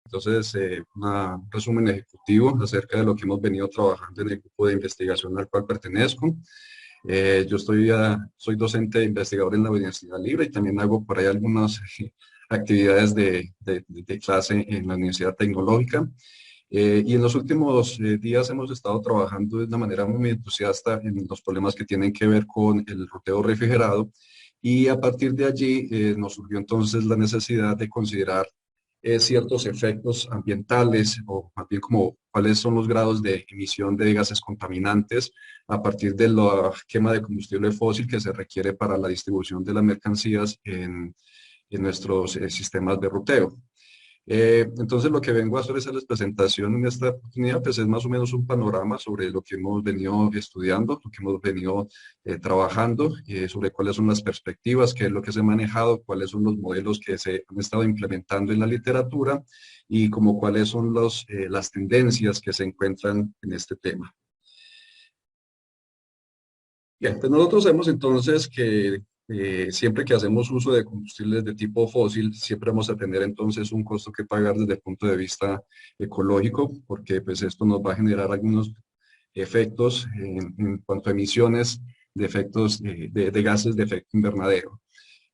entonces un resumen ejecutivo acerca de lo que hemos venido trabajando en el grupo de investigación al cual pertenezco. Yo soy docente e investigador en la Universidad Libre y también hago por ahí algunas actividades de clase en la Universidad Tecnológica. Y en los últimos días hemos estado trabajando de una manera muy entusiasta en los problemas que tienen que ver con el ruteo refrigerado y a partir de allí nos surgió entonces la necesidad de considerar ciertos efectos ambientales o más bien como cuáles son los grados de emisión de gases contaminantes a partir de la quema de combustible fósil que se requiere para la distribución de las mercancías en nuestros sistemas de ruteo. Entonces lo que vengo a hacer es la presentación en esta oportunidad, pues es más o menos un panorama sobre lo que hemos venido estudiando, lo que hemos venido trabajando, sobre cuáles son las perspectivas, qué es lo que se ha manejado, cuáles son los modelos que se han estado implementando en la literatura y como cuáles son las tendencias que se encuentran en este tema. Bien, pues nosotros sabemos entonces que siempre que hacemos uso de combustibles de tipo fósil, siempre vamos a tener entonces un costo que pagar desde el punto de vista ecológico, porque pues esto nos va a generar algunos efectos en cuanto a emisiones de efectos de gases de efecto invernadero.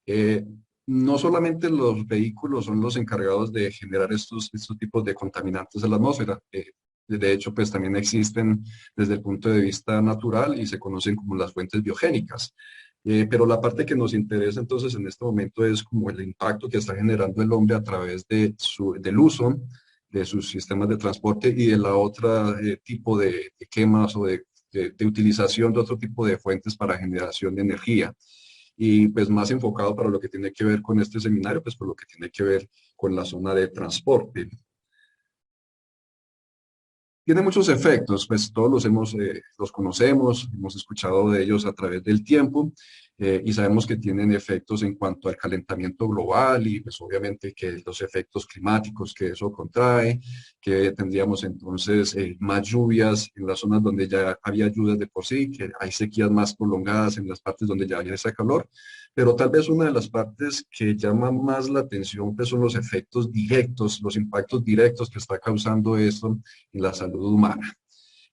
Eh, no solamente los vehículos son los encargados de generar estos tipos de contaminantes en la atmósfera. De hecho, pues también existen desde el punto de vista natural y se conocen como las fuentes biogénicas. Pero la parte que nos interesa entonces en este momento es como el impacto que está generando el hombre a través del uso de sus sistemas de transporte y de la otra tipo de quemas o de utilización de otro tipo de fuentes para generación de energía y pues más enfocado para lo que tiene que ver con este seminario, pues por lo que tiene que ver con la zona de transporte. Tiene muchos efectos, pues todos los conocemos, hemos escuchado de ellos a través del tiempo y sabemos que tienen efectos en cuanto al calentamiento global y pues obviamente que los efectos climáticos que eso contrae, que tendríamos entonces más lluvias en las zonas donde ya había lluvias de por sí, que hay sequías más prolongadas en las partes donde ya había ese calor, pero tal vez una de las partes que llama más la atención pues son los efectos directos, los impactos directos que está causando esto en la salud humana.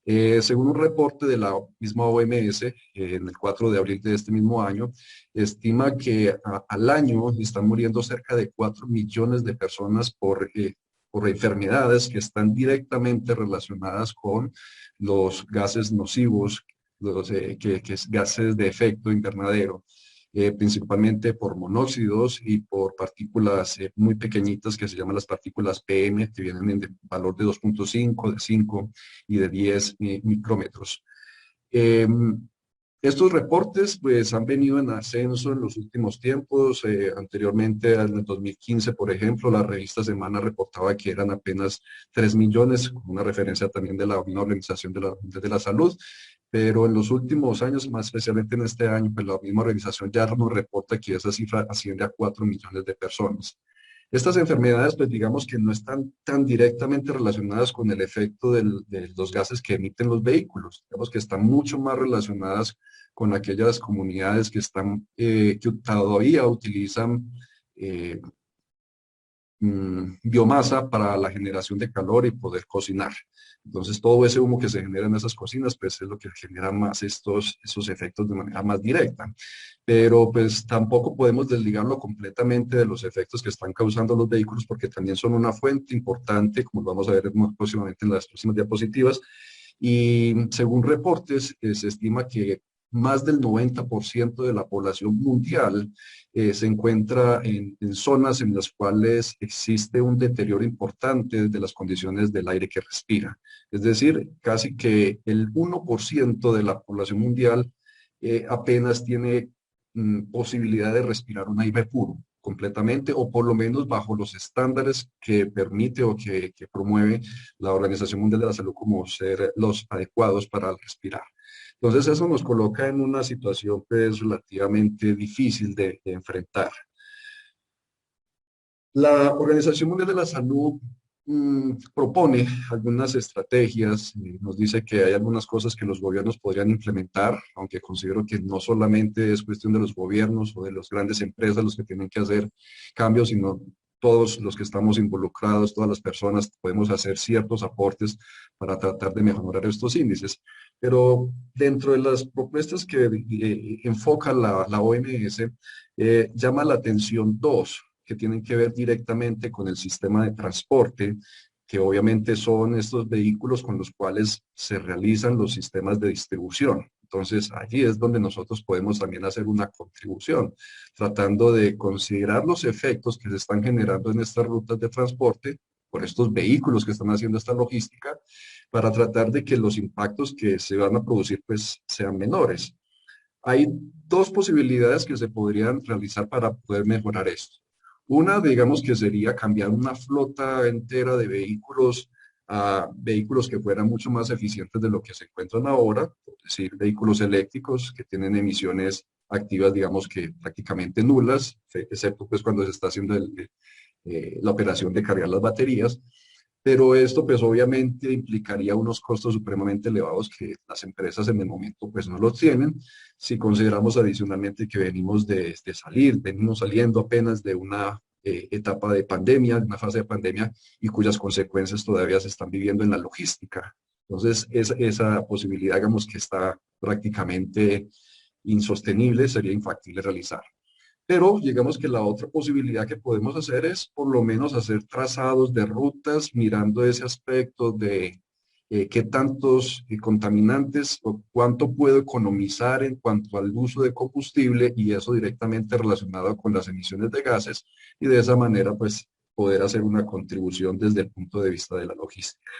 Según un reporte de la misma OMS, en el 4 de abril de este mismo año, estima que al año están muriendo cerca de 4 millones de personas por enfermedades que están directamente relacionadas con los gases nocivos, que es gases de efecto invernadero principalmente por monóxidos y por partículas muy pequeñitas que se llaman las partículas PM, que vienen en valor de 2.5, de 5 y de 10 micrómetros. Eh, Estos reportes pues han venido en ascenso en los últimos tiempos. Anteriormente, en el 2015, por ejemplo, la revista Semana reportaba que eran apenas 3 millones, como una referencia también de la misma Organización de la Salud. Pero en los últimos años, más especialmente en este año, pues la misma organización ya nos reporta que esa cifra asciende a 4 millones de personas. Estas enfermedades, pues digamos que no están tan directamente relacionadas con el efecto de los gases que emiten los vehículos. Digamos que están mucho más relacionadas con aquellas comunidades que todavía utilizan eh, biomasa para la generación de calor y poder cocinar. Entonces, todo ese humo que se genera en esas cocinas, pues es lo que genera más esos efectos de manera más directa. Pero pues tampoco podemos desligarlo completamente de los efectos que están causando los vehículos porque también son una fuente importante, como lo vamos a ver más próximamente en las próximas diapositivas. Y según reportes, se estima que más del 90% de la población mundial se encuentra en zonas en las cuales existe un deterioro importante de las condiciones del aire que respira. Es decir, casi que el 1% de la población mundial apenas tiene posibilidad de respirar un aire puro completamente o por lo menos bajo los estándares que permite o que promueve la Organización Mundial de la Salud como ser los adecuados para respirar. Entonces eso nos coloca en una situación pues relativamente difícil de enfrentar. La Organización Mundial de la Salud propone algunas estrategias, nos dice que hay algunas cosas que los gobiernos podrían implementar, aunque considero que no solamente es cuestión de los gobiernos o de las grandes empresas los que tienen que hacer cambios, sino todos los que estamos involucrados, todas las personas, podemos hacer ciertos aportes para tratar de mejorar estos índices. Pero dentro de las propuestas que enfoca la OMS, llama la atención dos que tienen que ver directamente con el sistema de transporte, que obviamente son estos vehículos con los cuales se realizan los sistemas de distribución. Entonces, allí es donde nosotros podemos también hacer una contribución, tratando de considerar los efectos que se están generando en estas rutas de transporte por estos vehículos que están haciendo esta logística, para tratar de que los impactos que se van a producir pues sean menores. Hay dos posibilidades que se podrían realizar para poder mejorar esto. Una, digamos que sería cambiar una flota entera de vehículos a vehículos que fueran mucho más eficientes de lo que se encuentran ahora, es decir, vehículos eléctricos que tienen emisiones activas, digamos que prácticamente nulas, excepto pues cuando se está haciendo la operación de cargar las baterías. Pero esto pues obviamente implicaría unos costos supremamente elevados que las empresas en el momento pues no los tienen. Si consideramos adicionalmente que venimos saliendo apenas de una etapa de pandemia, de una fase de pandemia y cuyas consecuencias todavía se están viviendo en la logística. Entonces esa posibilidad, digamos que está prácticamente insostenible, sería infactible realizar. Pero digamos que la otra posibilidad que podemos hacer es por lo menos hacer trazados de rutas mirando ese aspecto de qué tantos contaminantes o cuánto puedo economizar en cuanto al uso de combustible y eso directamente relacionado con las emisiones de gases y de esa manera pues poder hacer una contribución desde el punto de vista de la logística.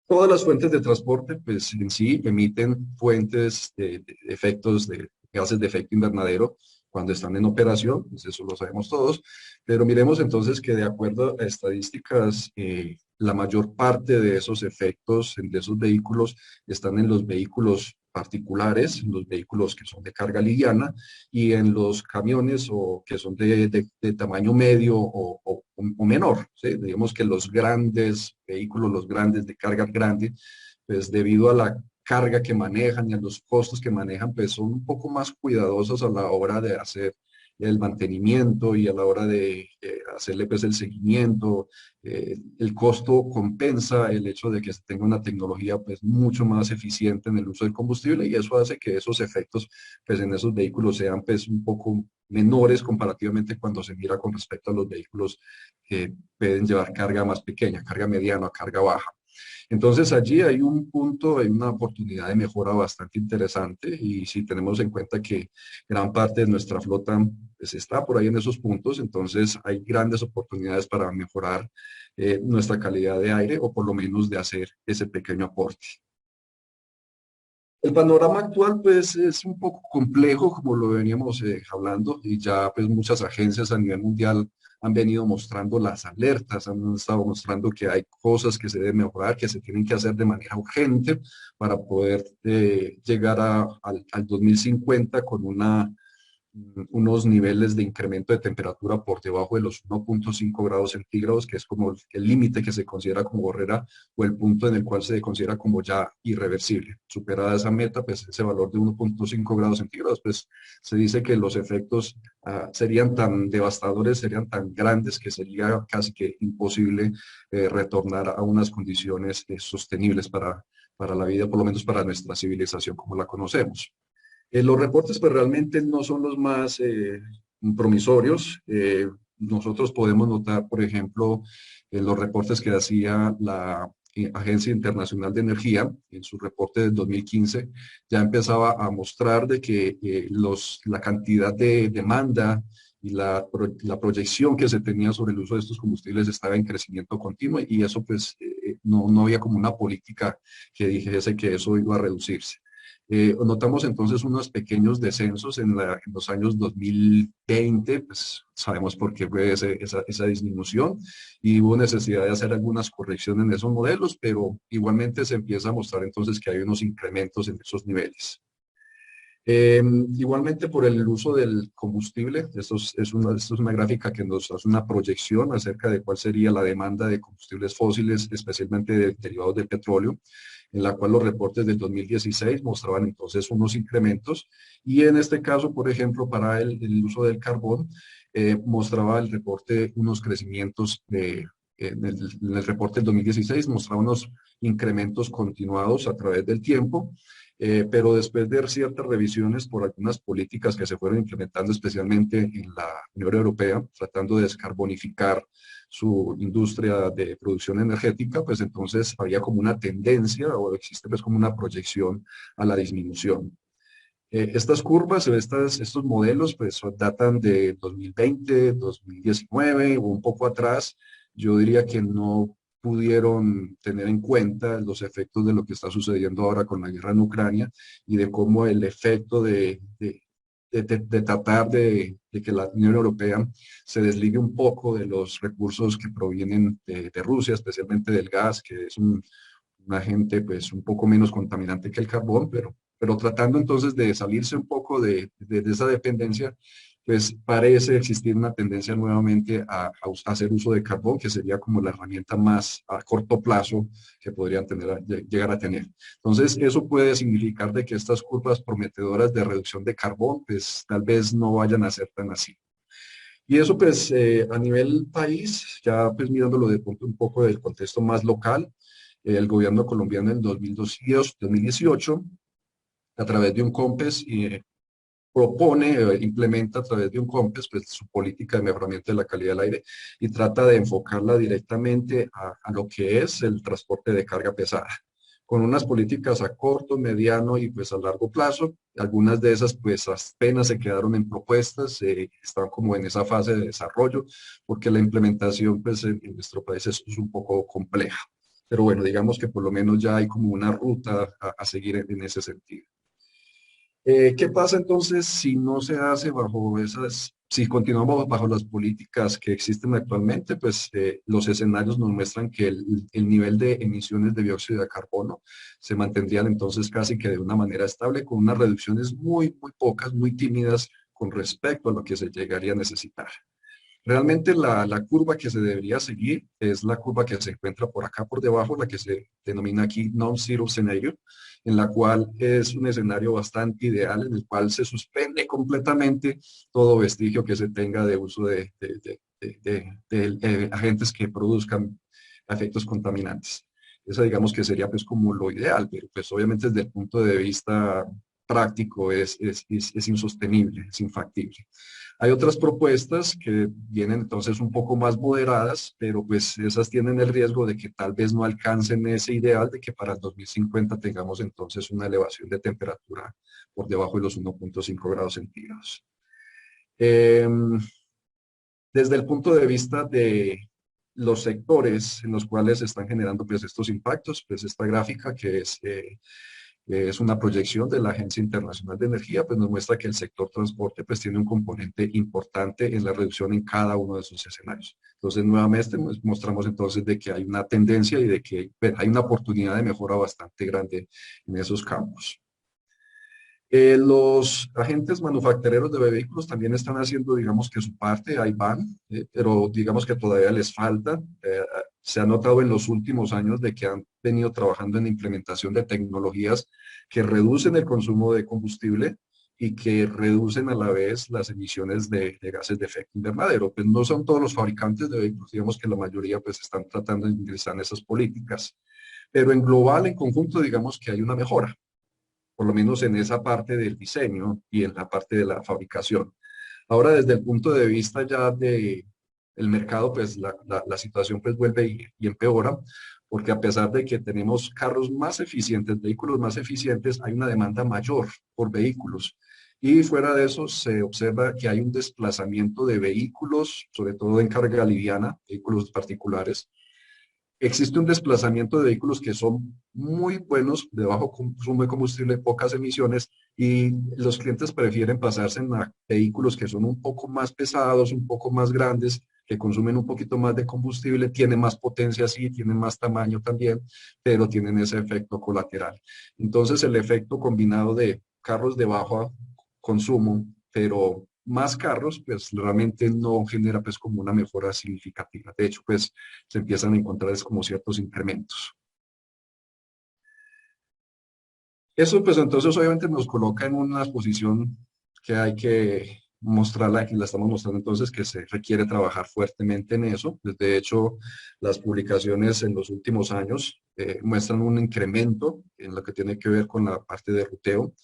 Todas las fuentes de transporte, pues en sí emiten fuentes de efectos de gases de efecto invernadero cuando están en operación, pues eso lo sabemos todos, pero miremos entonces que de acuerdo a estadísticas, la mayor parte de esos efectos de esos vehículos están en los vehículos particulares, en los vehículos que son de carga liviana y en los camiones o que son de tamaño medio o menor, ¿sí? Digamos que los grandes vehículos, los grandes de carga grande, pues debido a la carga que manejan y a los costos que manejan, pues son un poco más cuidadosos a la hora de hacer el mantenimiento y a la hora de hacerle pues el seguimiento. El costo compensa el hecho de que se tenga una tecnología pues mucho más eficiente en el uso del combustible y eso hace que esos efectos pues en esos vehículos sean pues un poco menores comparativamente cuando se mira con respecto a los vehículos que pueden llevar carga más pequeña, carga mediana, carga baja. Entonces allí hay un punto, hay una oportunidad de mejora bastante interesante y si tenemos en cuenta que gran parte de nuestra flota pues, está por ahí en esos puntos, entonces hay grandes oportunidades para mejorar nuestra calidad de aire o por lo menos de hacer ese pequeño aporte. El panorama actual pues es un poco complejo, como lo veníamos hablando, y ya pues muchas agencias a nivel mundial han venido mostrando las alertas, han estado mostrando que hay cosas que se deben mejorar, que se tienen que hacer de manera urgente para poder llegar al 2050 con unos niveles de incremento de temperatura por debajo de los 1,5 grados centígrados, que es como el límite que se considera como barrera o el punto en el cual se considera como ya irreversible. Superada esa meta, pues ese valor de 1,5 grados centígrados, pues se dice que los efectos serían tan devastadores, serían tan grandes que sería casi que imposible retornar a unas condiciones sostenibles para la vida, por lo menos para nuestra civilización como la conocemos. Los reportes pues realmente no son los más promisorios. Nosotros podemos notar, por ejemplo, en los reportes que hacía la Agencia Internacional de Energía, en su reporte del 2015, ya empezaba a mostrar de que la cantidad de demanda y la proyección que se tenía sobre el uso de estos combustibles estaba en crecimiento continuo y eso pues no había como una política que dijese que eso iba a reducirse. Notamos entonces unos pequeños descensos en los años 2020, pues sabemos por qué fue esa disminución y hubo necesidad de hacer algunas correcciones en esos modelos, pero igualmente se empieza a mostrar entonces que hay unos incrementos en esos niveles. Igualmente por el uso del combustible, esto es una gráfica que nos hace una proyección acerca de cuál sería la demanda de combustibles fósiles, especialmente de derivados del petróleo, en la cual los reportes del 2016 mostraban entonces unos incrementos y en este caso, por ejemplo, para el uso del carbón, mostraba el reporte unos crecimientos en el reporte del 2016 mostraba unos incrementos continuados a través del tiempo, pero después de ciertas revisiones por algunas políticas que se fueron implementando, especialmente en la Unión Europea, tratando de descarbonificar su industria de producción energética, pues entonces había como una tendencia o existe pues como una proyección a la disminución. Estas curvas o estos modelos pues datan de 2020, 2019 o un poco atrás. Yo diría que no pudieron tener en cuenta los efectos de lo que está sucediendo ahora con la guerra en Ucrania y de cómo el efecto de tratar de que la Unión Europea se desligue un poco de los recursos que provienen de Rusia, especialmente del gas, que es un agente pues un poco menos contaminante que el carbón, pero tratando entonces de salirse un poco de esa dependencia, pues parece existir una tendencia nuevamente a hacer uso de carbón, que sería como la herramienta más a corto plazo que podrían llegar a tener. Entonces, eso puede significar de que estas curvas prometedoras de reducción de carbón, pues tal vez no vayan a ser tan así. Y eso pues a nivel país, ya pues mirándolo de punto un poco del contexto más local, el gobierno colombiano en 2018, a través de un COMPES, propone, implementa a través de un COMPES pues, su política de mejoramiento de la calidad del aire y trata de enfocarla directamente a lo que es el transporte de carga pesada, con unas políticas a corto, mediano y pues a largo plazo. Algunas de esas pues apenas se quedaron en propuestas, están como en esa fase de desarrollo, porque la implementación pues en nuestro país es un poco compleja. Pero bueno, digamos que por lo menos ya hay como una ruta a seguir en ese sentido. ¿Qué pasa entonces si no se hace bajo esas, si continuamos bajo las políticas que existen actualmente? Pues los escenarios nos muestran que el nivel de emisiones de dióxido de carbono se mantendrían entonces casi que de una manera estable, con unas reducciones muy, muy pocas, muy tímidas con respecto a lo que se llegaría a necesitar. Realmente la curva que se debería seguir es la curva que se encuentra por acá por debajo, la que se denomina aquí non-zero scenario, en la cual es un escenario bastante ideal, en el cual se suspende completamente todo vestigio que se tenga de uso de agentes que produzcan efectos contaminantes. Eso digamos que sería pues como lo ideal, pero pues obviamente desde el punto de vista práctico es insostenible, es infactible. Hay otras propuestas que vienen entonces un poco más moderadas, pero pues esas tienen el riesgo de que tal vez no alcancen ese ideal de que para el 2050 tengamos entonces una elevación de temperatura por debajo de los 1,5 grados centígrados. Eh, Desde el punto de vista de los sectores en los cuales se están generando pues estos impactos, pues esta gráfica que es una proyección de la Agencia Internacional de Energía, pues nos muestra que el sector transporte pues tiene un componente importante en la reducción en cada uno de sus escenarios. Entonces, nuevamente pues, mostramos entonces de que hay una tendencia y de que pues, hay una oportunidad de mejora bastante grande en esos campos. Los agentes manufactureros de vehículos también están haciendo, digamos que su parte, ahí van, pero digamos que todavía les falta. Se ha notado en los últimos años de que han venido trabajando en la implementación de tecnologías que reducen el consumo de combustible y que reducen a la vez las emisiones de gases de efecto invernadero. Pues no son todos los fabricantes de vehículos, digamos que la mayoría pues están tratando de ingresar en esas políticas, pero en global, en conjunto, digamos que hay una mejora por lo menos en esa parte del diseño y en la parte de la fabricación. Ahora, desde el punto de vista ya de el mercado, pues la situación pues vuelve y empeora, porque a pesar de que tenemos carros más eficientes, vehículos más eficientes, hay una demanda mayor por vehículos. Y fuera de eso, se observa que hay un desplazamiento de vehículos, sobre todo en carga liviana, vehículos particulares, existe un desplazamiento de vehículos que son muy buenos, de bajo consumo de combustible, pocas emisiones, y los clientes prefieren pasarse a vehículos que son un poco más pesados, un poco más grandes, que consumen un poquito más de combustible, tienen más potencia, sí, tienen más tamaño también, pero tienen ese efecto colateral. Entonces, el efecto combinado de carros de bajo consumo, pero más carros, pues realmente no genera pues como una mejora significativa. De hecho, pues se empiezan a encontrar es como ciertos incrementos. Eso pues entonces obviamente nos coloca en una posición que hay que mostrarla, aquí la estamos mostrando entonces que se requiere trabajar fuertemente en eso. De hecho, las publicaciones en los últimos años muestran un incremento en lo que tiene que ver con la parte de ruteo.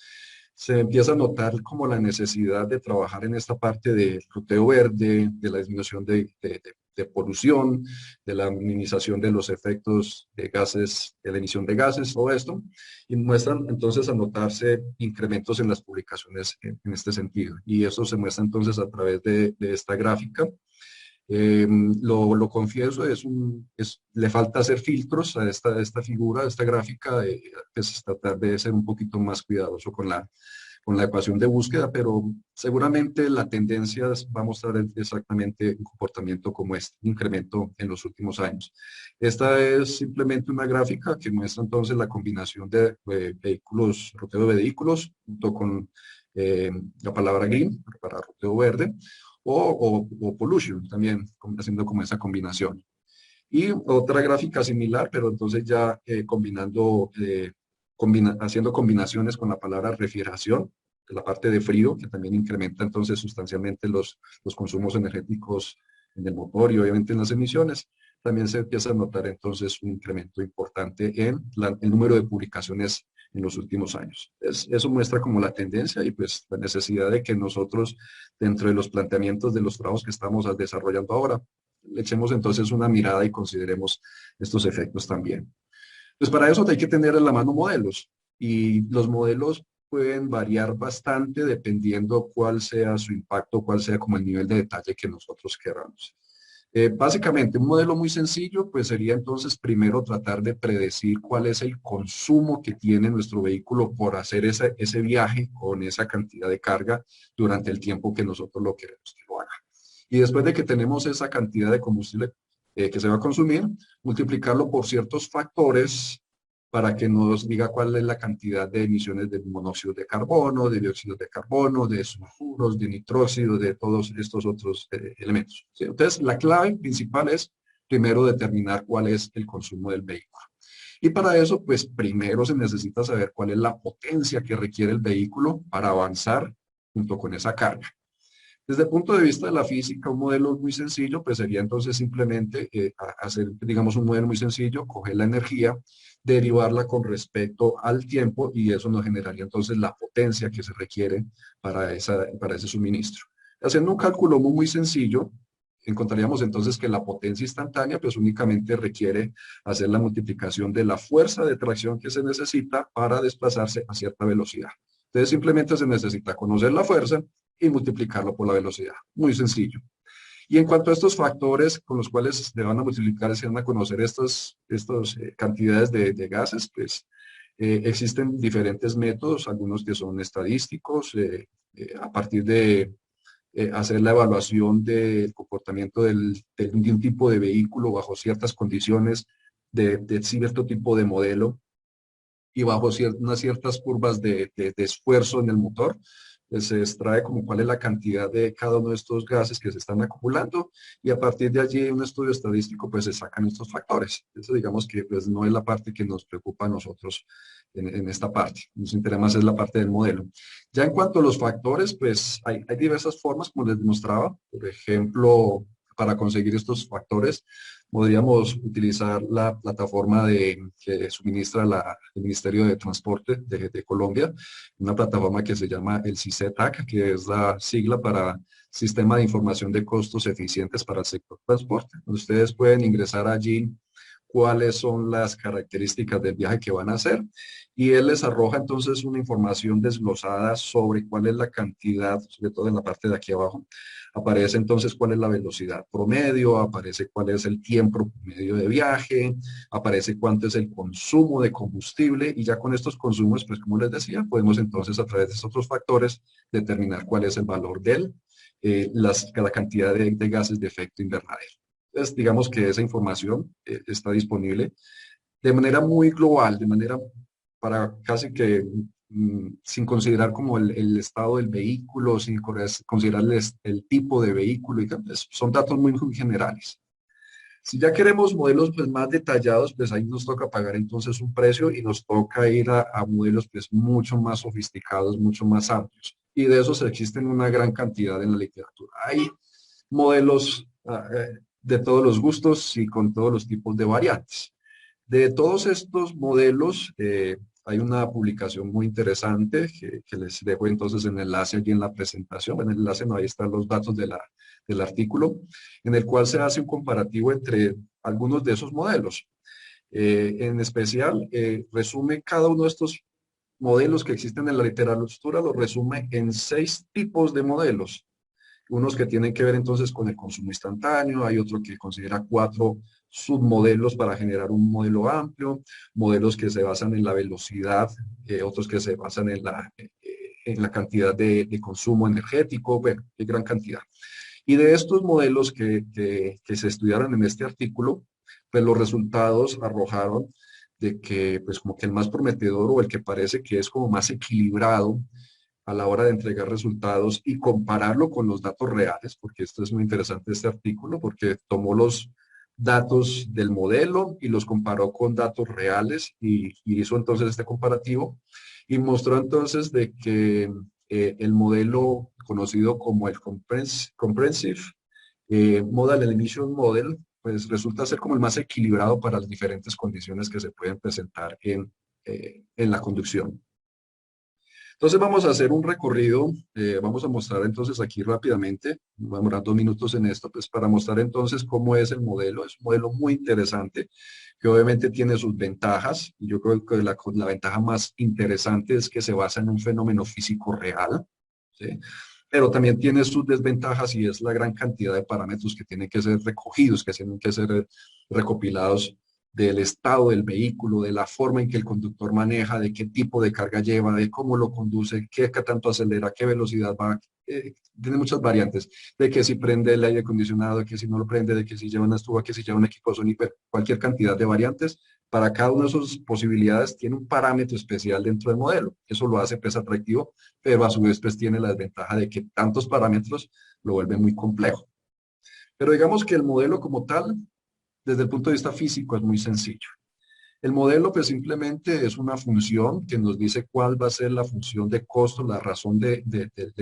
Se empieza a notar como la necesidad de trabajar en esta parte de ruteo verde, de la disminución de polución, de la minimización de los efectos de gases, de la emisión de gases, todo esto, y muestran entonces a notarse incrementos en las publicaciones en este sentido. Y eso se muestra entonces a través de esta gráfica. Lo confieso, le falta hacer filtros a esta figura, a esta gráfica, es tratar de ser un poquito más cuidadoso con la ecuación de búsqueda, pero seguramente la tendencia va a mostrar exactamente un comportamiento como este, un incremento en los últimos años. Esta es simplemente una gráfica que muestra entonces la combinación de vehículos, ruteo de vehículos, junto con la palabra green para ruteo verde, o pollution también, haciendo como esa combinación. Y otra gráfica similar, pero entonces ya haciendo combinaciones con la palabra refrigeración, de la parte de frío, que también incrementa entonces sustancialmente los consumos energéticos en el motor y obviamente en las emisiones. También se empieza a notar entonces un incremento importante en el número de publicaciones en los últimos años. Eso muestra como la tendencia y pues la necesidad de que nosotros, dentro de los planteamientos de los trabajos que estamos desarrollando ahora, le echemos entonces una mirada y consideremos estos efectos también. Pues para eso hay que tener en la mano modelos y los modelos pueden variar bastante dependiendo cuál sea su impacto, cuál sea como el nivel de detalle que nosotros queramos. Básicamente, un modelo muy sencillo, pues sería entonces primero tratar de predecir cuál es el consumo que tiene nuestro vehículo por hacer ese viaje con esa cantidad de carga durante el tiempo que nosotros lo queremos que lo haga. Y después de que tenemos esa cantidad de combustible que se va a consumir, multiplicarlo por ciertos factores para que nos diga cuál es la cantidad de emisiones de monóxido de carbono, de dióxido de carbono, de sulfuros, de nitróxido, de todos estos otros elementos. ¿Sí? Entonces, la clave principal es primero determinar cuál es el consumo del vehículo. Y para eso, pues primero se necesita saber cuál es la potencia que requiere el vehículo para avanzar junto con esa carga. Desde el punto de vista de la física, un modelo muy sencillo, pues sería entonces simplemente hacer, digamos, un modelo muy sencillo, coger la energía, derivarla con respecto al tiempo y eso nos generaría entonces la potencia que se requiere para ese suministro. Haciendo un cálculo muy sencillo, encontraríamos entonces que la potencia instantánea pues únicamente requiere hacer la multiplicación de la fuerza de tracción que se necesita para desplazarse a cierta velocidad. Entonces simplemente se necesita conocer la fuerza y multiplicarlo por la velocidad. Muy sencillo. Y en cuanto a estos factores con los cuales se van a multiplicar, se van a conocer estas cantidades de gases, pues existen diferentes métodos, algunos que son estadísticos, a partir de hacer la evaluación del comportamiento de un tipo de vehículo bajo ciertas condiciones de cierto tipo de modelo y bajo unas ciertas curvas de esfuerzo en el motor, pues se extrae como cuál es la cantidad de cada uno de estos gases que se están acumulando y a partir de allí en un estudio estadístico pues se sacan estos factores. Eso digamos que pues no es la parte que nos preocupa a nosotros en esta parte. Nos interesa más es la parte del modelo. Ya en cuanto a los factores, pues hay diversas formas como les demostraba. Por ejemplo, para conseguir estos factores, podríamos utilizar la plataforma que suministra el Ministerio de Transporte de Colombia, una plataforma que se llama el CICETAC, que es la sigla para Sistema de Información de Costos Eficientes para el Sector Transporte. Ustedes pueden ingresar allí cuáles son las características del viaje que van a hacer y él les arroja entonces una información desglosada sobre cuál es la cantidad, sobre todo en la parte de aquí abajo, aparece entonces cuál es la velocidad promedio, aparece cuál es el tiempo promedio de viaje, aparece cuánto es el consumo de combustible y ya con estos consumos, pues como les decía, podemos entonces a través de estos otros factores determinar cuál es el valor de la cantidad de gases de efecto invernadero. Entonces, digamos que esa información está disponible de manera muy global, de manera para casi que sin considerar como el estado del vehículo, sin considerar el tipo de vehículo, y son datos muy generales. Si ya queremos modelos pues, más detallados, pues ahí nos toca pagar entonces un precio y nos toca ir a modelos pues mucho más sofisticados, mucho más amplios. y de esos existen una gran cantidad en la literatura. Hay modelos de todos los gustos y con todos los tipos de variantes. De todos estos modelos, hay una publicación muy interesante que les dejo entonces en enlace allí en la presentación. En el enlace no, ahí están los datos del artículo, en el cual se hace un comparativo entre algunos de esos modelos. En especial, resume cada uno de estos modelos que existen en la literatura, lo resume en 6 tipos de modelos. Unos que tienen que ver entonces con el consumo instantáneo, hay otro que considera 4 submodelos para generar un modelo amplio, modelos que se basan en la velocidad, otros que se basan en la cantidad de consumo energético, bueno, hay gran cantidad. Y de estos modelos que se estudiaron en este artículo, pues los resultados arrojaron de que pues como que el más prometedor o el que parece que es como más equilibrado a la hora de entregar resultados y compararlo con los datos reales, porque esto es muy interesante este artículo, porque tomó los datos del modelo y los comparó con datos reales y hizo entonces este comparativo y mostró entonces de que el modelo conocido como el Comprehensive Model Emission Model, pues resulta ser como el más equilibrado para las diferentes condiciones que se pueden presentar en la conducción. Entonces vamos a hacer un recorrido, vamos a mostrar entonces aquí rápidamente, vamos a demorar 2 minutos en esto, pues para mostrar entonces cómo es el modelo. Es un modelo muy interesante, que obviamente tiene sus ventajas, y yo creo que la ventaja más interesante es que se basa en un fenómeno físico real, ¿sí? Pero también tiene sus desventajas y es la gran cantidad de parámetros que tienen que ser recogidos, que tienen que ser recopilados del estado del vehículo, de la forma en que el conductor maneja, de qué tipo de carga lleva, de cómo lo conduce, qué tanto acelera, qué velocidad va. Tiene muchas variantes, de que si prende el aire acondicionado, de que si no lo prende, de que si lleva una estufa, que si lleva un equipo de sonido, cualquier cantidad de variantes. Para cada una de esas posibilidades tiene un parámetro especial dentro del modelo. Eso lo hace pues atractivo, pero a su vez pues tiene la desventaja de que tantos parámetros lo vuelven muy complejo. Pero digamos que el modelo como tal desde el punto de vista físico es muy sencillo. El modelo pues simplemente es una función que nos dice cuál va a ser la función de costo, la razón de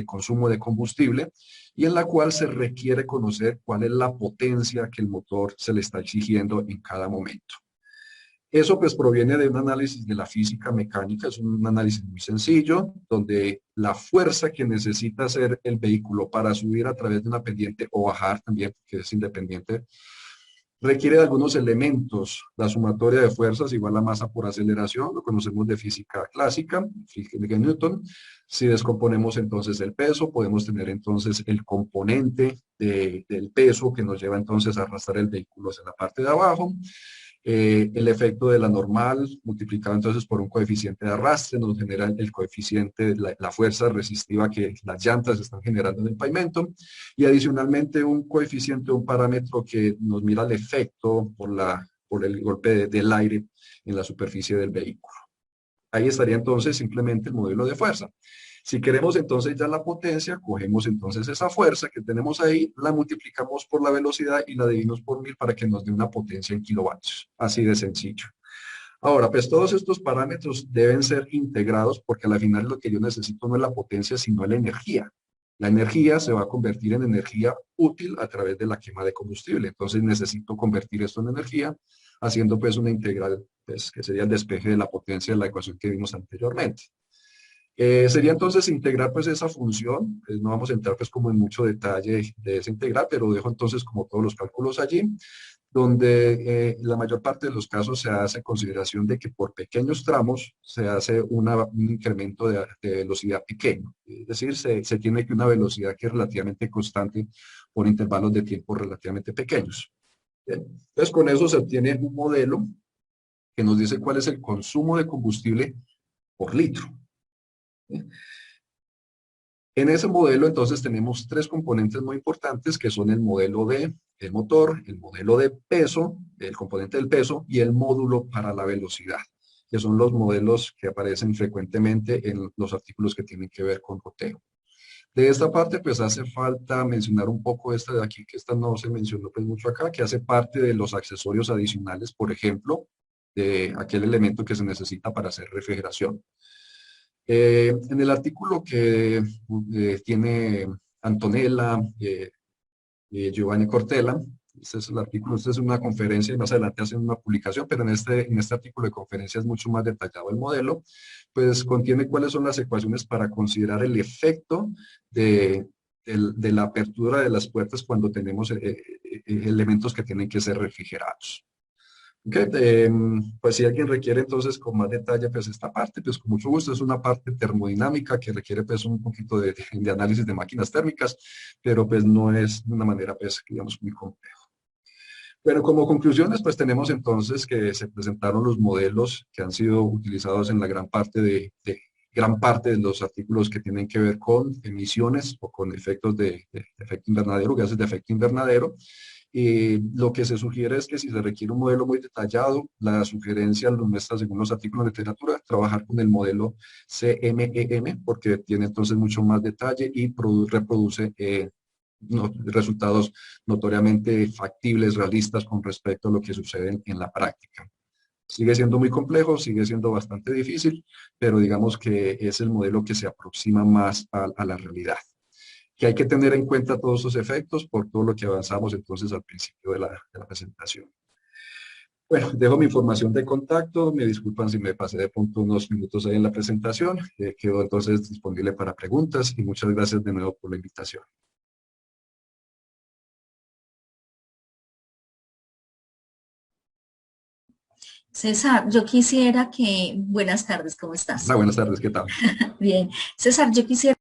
consumo de combustible y en la cual se requiere conocer cuál es la potencia que el motor se le está exigiendo en cada momento. Eso pues proviene de un análisis de la física mecánica, es un análisis muy sencillo, donde la fuerza que necesita hacer el vehículo para subir a través de una pendiente o bajar también, que es independiente, requiere de algunos elementos. La sumatoria de fuerzas igual a masa por aceleración, lo conocemos de física clásica, física de Newton. Si descomponemos entonces el peso, podemos tener entonces el componente del peso que nos lleva entonces a arrastrar el vehículo hacia la parte de abajo. El efecto de la normal multiplicado entonces por un coeficiente de arrastre nos genera el coeficiente, la fuerza resistiva que las llantas están generando en el pavimento y adicionalmente un coeficiente, un parámetro que nos mira el efecto por el golpe del aire en la superficie del vehículo. Ahí estaría entonces simplemente el modelo de fuerza. Si queremos entonces ya la potencia, cogemos entonces esa fuerza que tenemos ahí, la multiplicamos por la velocidad y la dividimos por 1000 para que nos dé una potencia en kilovatios. Así de sencillo. Ahora, pues todos estos parámetros deben ser integrados porque al final lo que yo necesito no es la potencia, sino la energía. La energía se va a convertir en energía útil a través de la quema de combustible. Entonces necesito convertir esto en energía haciendo pues una integral, pues, que sería el despeje de la potencia de la ecuación que vimos anteriormente. Sería entonces integrar pues esa función, no vamos a entrar pues como en mucho detalle de esa integral, pero dejo entonces como todos los cálculos allí, donde la mayor parte de los casos se hace consideración de que por pequeños tramos se hace un incremento de velocidad pequeño, es decir, se tiene que una velocidad que es relativamente constante por intervalos de tiempo relativamente pequeños. Bien. Entonces con eso se obtiene un modelo que nos dice cuál es el consumo de combustible por litro. En ese modelo entonces tenemos 3 componentes muy importantes que son el modelo de el motor, el modelo de peso, el componente del peso y el módulo para la velocidad, que son los modelos que aparecen frecuentemente en los artículos que tienen que ver con goteo. De esta parte pues hace falta mencionar un poco esta de aquí, que esta no se mencionó pues mucho acá, que hace parte de los accesorios adicionales, por ejemplo, de aquel elemento que se necesita para hacer refrigeración. En el artículo que tiene Antonella, Giovanni Cortella, este es el artículo, esta es una conferencia y más adelante hacen una publicación, pero en este artículo de conferencia es mucho más detallado el modelo, pues contiene cuáles son las ecuaciones para considerar el efecto de, de la apertura de las puertas cuando tenemos elementos que tienen que ser refrigerados. Ok, pues si alguien requiere entonces con más detalle pues esta parte, pues con mucho gusto, es una parte termodinámica que requiere pues un poquito de análisis de máquinas térmicas, pero pues no es de una manera pues digamos muy compleja. Bueno, como conclusiones pues tenemos entonces que se presentaron los modelos que han sido utilizados en la gran parte gran parte de los artículos que tienen que ver con emisiones o con efectos de efecto invernadero, gases de efecto invernadero. Lo que se sugiere es que si se requiere un modelo muy detallado, la sugerencia lo muestra según los artículos de literatura, trabajar con el modelo CMEM, porque tiene entonces mucho más detalle y reproduce resultados notoriamente factibles, realistas con respecto a lo que sucede en la práctica. Sigue siendo muy complejo, sigue siendo bastante difícil, pero digamos que es el modelo que se aproxima más a la realidad, que hay que tener en cuenta todos esos efectos por todo lo que avanzamos entonces al principio de la presentación. Bueno, dejo mi información de contacto, me disculpan si me pasé de punto unos minutos ahí en la presentación, quedo entonces disponible para preguntas y muchas gracias de nuevo por la invitación. César, yo quisiera que, buenas tardes, ¿cómo Hola, estás? buenas tardes, ¿qué tal? Bien, César, yo quisiera